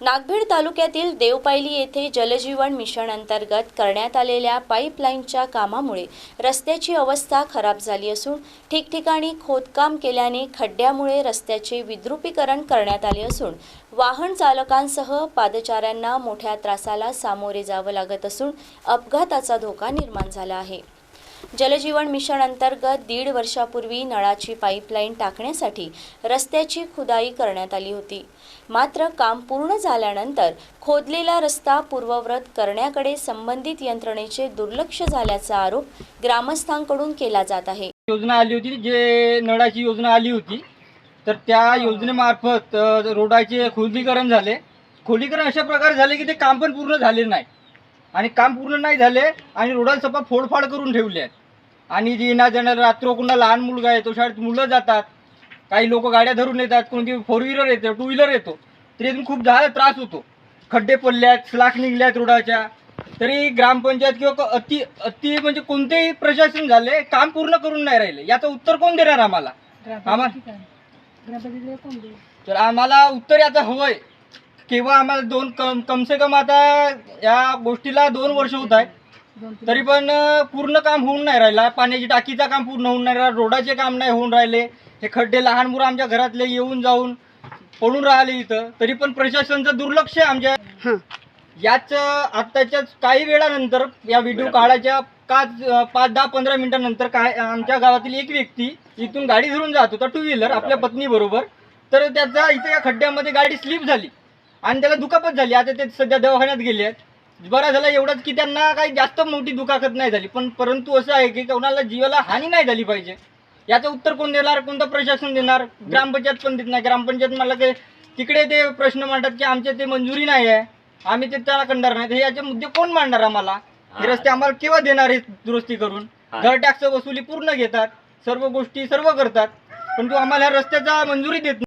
नागभीड तालुक्यातील देवपायली येथे जलजीवन मिशन अंतर्गत करण्यात आलेल्या पाईपलाईनच्या कामामुळे रस्त्याची अवस्था खराब झाली असून ठिकठिकाणी खोदकाम केल्याने खड्ड्यामुळे रस्त्याचे विद्रुपीकरण करण्यात आले असून वाहन चालकांसह पादचाऱ्यांना मोठ्या त्रासाला सामोरे जावं लागत असून अपघाताचा धोका निर्माण झाला आहे। जलजीवन मिशन अंतर्गत 1.5 वर्षापूर्वी नळाची पाईपलाईन टाकण्यासाठी रस्त्याची खुदाई करण्यात आली होती। मात्र काम पूर्ण झाल्यानंतर खोदलेला रस्ता पूर्ववत करण्याकडे संबंधित यंत्रणेचे दुर्लक्ष झाल्याचा आरोप ग्रामस्थांकडून केला जात आहे। योजना आली होती, जे नळाची योजना आली होती, तर त्या योजनेमार्फत रोडाचे खोलीकरण झाले। खोलीकरण अशा प्रकारे झाले की ते काम पण पूर्ण झाले नाही आणि काम पूर्ण नाही झाले आणि रोडाला सपा फोडफाड करून ठेवले आहेत। आणि जी ना जाणार रात्र कोणा लहान मुलगा येतो, शाळेत मुलं जातात, काही लोक गाड्या धरून येतात, कोणती 4 व्हीलर येते, 2 व्हीलर येतो, तरी इथून खूप जास्त त्रास होतो। खड्डे पडल्यात, स्लाक निघल्यात रोडाच्या, तरी ग्रामपंचायत किंवा अति म्हणजे कोणतेही प्रशासन झाले काम पूर्ण करून नाही राहिले। याचं उत्तर कोण देणार आम्हाला? तर आम्हाला उत्तर याचं हवंय। केव्हा आम्हाला कम से कम आता या गोष्टीला 2 वर्ष होत आहेत, तरी पण पूर्ण काम होऊन नाही राहिला। पाण्याची टाकीचं काम पूर्ण होऊन नाही राहिलं, रोडाचे काम नाही होऊन राहिले। हे खड्डे लहान मुलं आमच्या घरातले येऊन जाऊन पडून राहिले इथं, तरी पण प्रशासनाचं दुर्लक्ष आहे आमच्या। याच आत्ताच्या काही वेळानंतर या व्हिडिओ काढायच्या 5-10-15 मिनिटांनंतर काय आमच्या गावातील एक व्यक्ती इथून गाडी धरून जात होता, 2 व्हीलर, आपल्या पत्नी बरोबर, तर त्याचा इथे या खड्ड्यामध्ये गाडी स्लिप झाली आणि त्याला दुखापत झाली। आता ते सध्या दवाखान्यात गेले आहेत। बरा झाला एवढंच की त्यांना काही जास्त मोठी दुखापत नाही झाली, परंतु असं आहे की कोणाला जीवाला हानी नाही झाली पाहिजे। याचं उत्तर कोण देणार? कोणतं प्रशासन देणार? ग्रामपंचायत पण देत नाही। ग्रामपंचायत मला ते तिकडे ते प्रश्न मांडतात की आमच्या ते मंजुरी नाही आहे, आम्ही ते त्याला करणार नाही। हे याचे मुद्दे कोण मांडणार आम्हाला? हे रस्ते आम्हाला केव्हा देणार हे दुरुस्ती करून? घर टॅक्स वसुली पूर्ण घेतात, सर्व गोष्टी सर्व करतात, परंतु आम्हाला ह्या रस्त्याचा मंजुरी देत नाही।